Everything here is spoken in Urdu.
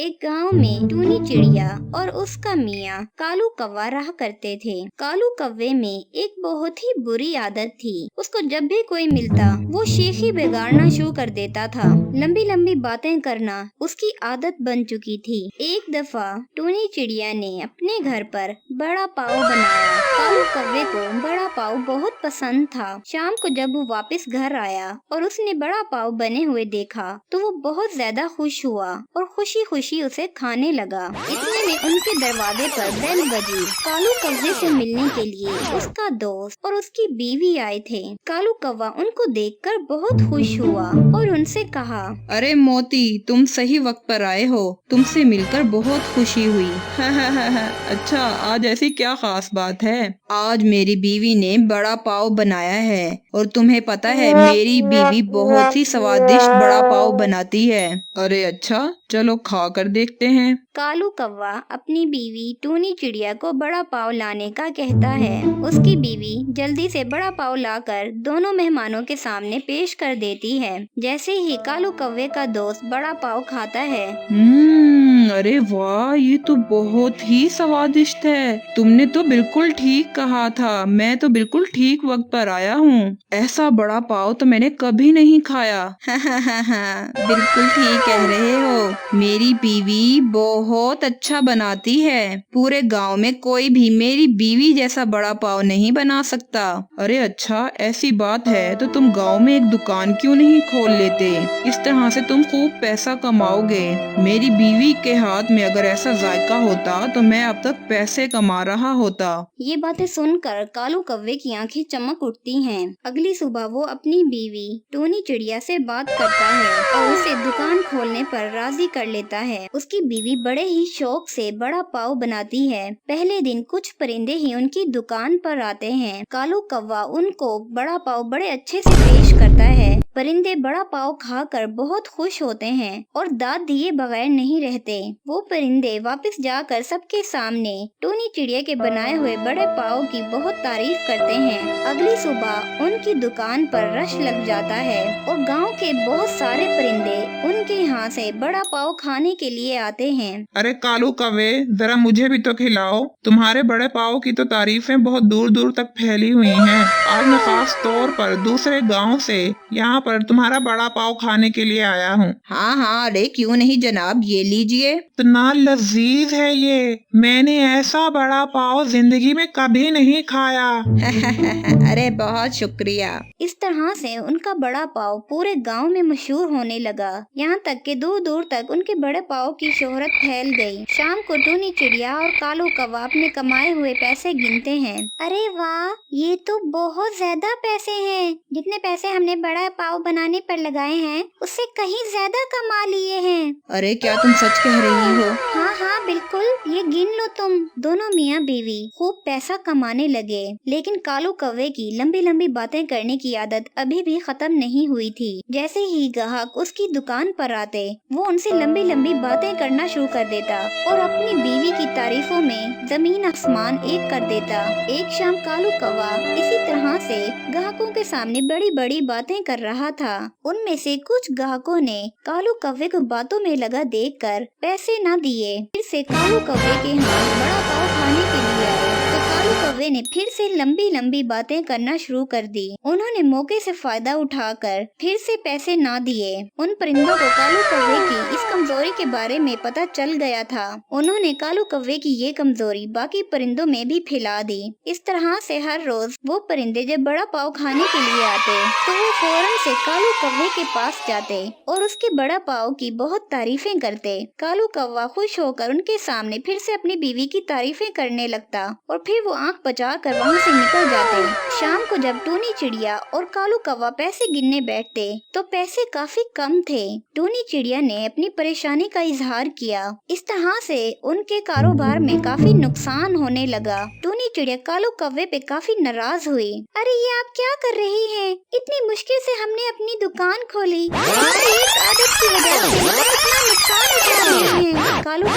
ایک گاؤں میں ٹونی چڑیا اور اس کا میاں کالو کوا رہا کرتے تھے۔ کالو کوے میں ایک بہت ہی بری عادت تھی۔ اس کو جب بھی کوئی ملتا وہ شیخی بگاڑنا شروع کر دیتا تھا۔ لمبی لمبی باتیں کرنا اس کی عادت بن چکی تھی۔ ایک دفعہ ٹونی چڑیا نے اپنے گھر پر بڑا پاؤ بنایا۔ کالو کوے کو بڑا پاؤ بہت پسند تھا۔ شام کو جب وہ واپس گھر آیا اور اس نے بڑا پاؤ بنے ہوئے دیکھا تو وہ بہت زیادہ خوش ہوا اور خوشی خوشی اسے کھانے لگا۔ اتنے میں ان کے دروازے پر بیل بجی۔ کالو کوے سے ملنے کے لیے اس کا دوست اور اس کی بیوی آئے تھے۔ کالو کوا ان کو دیکھ کر بہت خوش ہوا اور ان سے کہا، ارے موتی، تم صحیح وقت پر آئے ہو، تم سے مل کر بہت خوشی ہوئی۔ اچھا، آج ایسی کیا خاص بات ہے؟ آج میری بیوی نے بڑا پاؤ بنایا ہے اور تمہیں پتا ہے میری بیوی بہت ہی سوادشٹ بڑا پاؤ بناتی ہے۔ ارے اچھا، چلو کھا کر دیکھتے ہیں۔ کالو کوا اپنی بیوی ٹونی چڑیا کو بڑا پاؤ لانے کا کہتا ہے۔ اس کی بیوی جلدی سے بڑا پاؤ لا کر دونوں مہمانوں کے سامنے پیش کر دیتی ہے۔ جیسے ہی کالو کوے کا دوست بڑا پاؤ کھاتا ہے، ارے واہ، یہ تو بہت ہی سوادشٹ ہے۔ تم نے تو بالکل ٹھیک کہا تھا، میں تو بالکل ٹھیک وقت پر آیا ہوں۔ ایسا بڑا پاؤ تو میں نے کبھی نہیں کھایا۔ بالکل ٹھیک کہہ رہے ہو، میری بیوی بہت اچھا بناتی ہے۔ پورے گاؤں میں کوئی بھی میری بیوی جیسا بڑا پاؤ نہیں بنا سکتا۔ ارے اچھا، ایسی بات ہے تو تم گاؤں میں ایک دکان کیوں نہیں کھول لیتے؟ اس طرح سے تم خوب پیسہ کماؤ گے۔ میری بیوی کے ہاتھ میں اگر ایسا ذائقہ ہوتا تو میں اب تک پیسے کما رہا ہوتا۔ یہ باتیں سن کر کالو کوے کی آنکھیں چمک اٹھتی ہیں۔ اگلی صبح وہ اپنی بیوی ٹونی چڑیا سے بات کرتا ہے اور اسے دکان کھولنے پر راضی کر لیتا ہے۔ اس کی بیوی بڑے ہی شوق سے بڑا پاؤ بناتی ہے۔ پہلے دن کچھ پرندے ہی ان کی دکان پر آتے ہیں۔ کالو کوا ان کو بڑا پاؤ بڑے اچھے سے پیش کرتا ہے۔ پرندے بڑا پاؤ کھا کر بہت خوش ہوتے ہیں اور داد دیے بغیر نہیں رہتے۔ وہ پرندے واپس جا کر سب کے سامنے ٹونی چڑیا کے بنائے ہوئے بڑے پاؤ کی بہت تعریف کرتے ہیں۔ اگلی صبح ان کی دکان پر رش لگ جاتا ہے اور گاؤں کے بہت سارے پرندے ان کے یہاں سے بڑا پاؤ کھانے کے لیے آتے ہیں۔ ارے کالو کوے، ذرا مجھے بھی تو کھلاؤ۔ تمہارے بڑے پاؤ کی تو تعریفیں بہت دور دور تک پھیلی ہوئی ہیں۔ آج میں خاص طور پر دوسرے گاؤں سے یہاں پر تمہارا بڑا پاؤ کھانے کے لیے آیا ہوں۔ ہاں، ارے کیوں نہیں جناب، یہ لیجئے۔ اتنا لذیذ ہے یہ، میں نے ایسا بڑا پاؤ زندگی میں کبھی نہیں کھایا۔ ارے بہت شکریہ۔ اس طرح سے ان کا بڑا پاؤ پورے گاؤں میں مشہور ہونے لگا، یہاں تک کہ دور دور تک ان کے بڑے پاؤ کی شہرت پھیل گئی۔ شام کو ٹونی چڑیا اور کالو کوا اپنے کمائے ہوئے پیسے گنتے ہیں۔ ارے واہ، یہ تو بہت زیادہ پیسے ہیں۔ جتنے پیسے ہم نے بڑا پاؤ بنانے پر لگائے ہیں اس سے کہیں زیادہ کما لیے ہیں۔ ارے کیا تم سچ کہہ رہی ہو؟ ہاں بالکل، یہ گن لو تم۔ دونوں میاں بیوی خوب پیسہ کمانے لگے، لیکن کالو کوے کی لمبی لمبی باتیں کرنے کی عادت ابھی بھی ختم نہیں ہوئی تھی۔ جیسے ہی گاہک اس کی دکان پر آتے وہ ان سے لمبی لمبی باتیں کرنا شروع کر دیتا اور اپنی بیوی کی تعریفوں میں زمین آسمان ایک کر دیتا۔ ایک شام کالو کوا اسی طرح سے گاہکوں کے سامنے بڑی بڑی باتیں کر رہا تھا۔ ان میں سے کچھ گاہکوں نے کالو کوے کو باتوں میں لگا دیکھ کر پیسے نہ دیے۔ پھر سے کالو کوے کے ہاں بڑا پاؤ کھانے کے لیے آئے تو کالو کوے نے پھر سے لمبی لمبی باتیں کرنا شروع کر دی۔ انہوں نے موقع سے فائدہ اٹھا کر پھر سے پیسے نہ دیے۔ ان پرندوں کو کالو کوے کی اس کمزوری کے بارے میں پتہ چل گیا تھا۔ انہوں نے کالو کوے کی یہ کمزوری باقی پرندوں میں بھی پھیلا دی۔ اس طرح سے ہر روز وہ پرندے جب بڑا پاؤ کھانے کے لیے آتے تو وہ فوراً سے کالو کوے کے پاس جاتے اور اس کے بڑا پاؤ کی بہت تعریفیں کرتے۔ کالو کوا خوش ہو کر ان کے سامنے پھر سے اپنی بیوی کی تعریفیں کرنے لگتا اور پھر وہ آنکھ بچا کر وہاں سے نکل جاتے۔ شام کو جب ٹونی چڑیا اور کالو کوا پیسے گننے بیٹھتے تو پیسے کافی کم تھے۔ ٹونی چڑیا نے اپنی پریشانی کا اظہار کیا۔ اس طرح سے ان کے کاروبار میں کافی نقصان ہونے لگا۔ ٹونی چڑیا کالو کوے پہ کافی ناراض ہوئی۔ ارے یہ آپ کیا کر رہی ہیں؟ اتنی مشکل سے ہم نے اپنی دکان کھولی، تمہاری ایک عادت کی وجہ سے ہم اتنا نقصان اٹھا رہے ہیں۔ کالو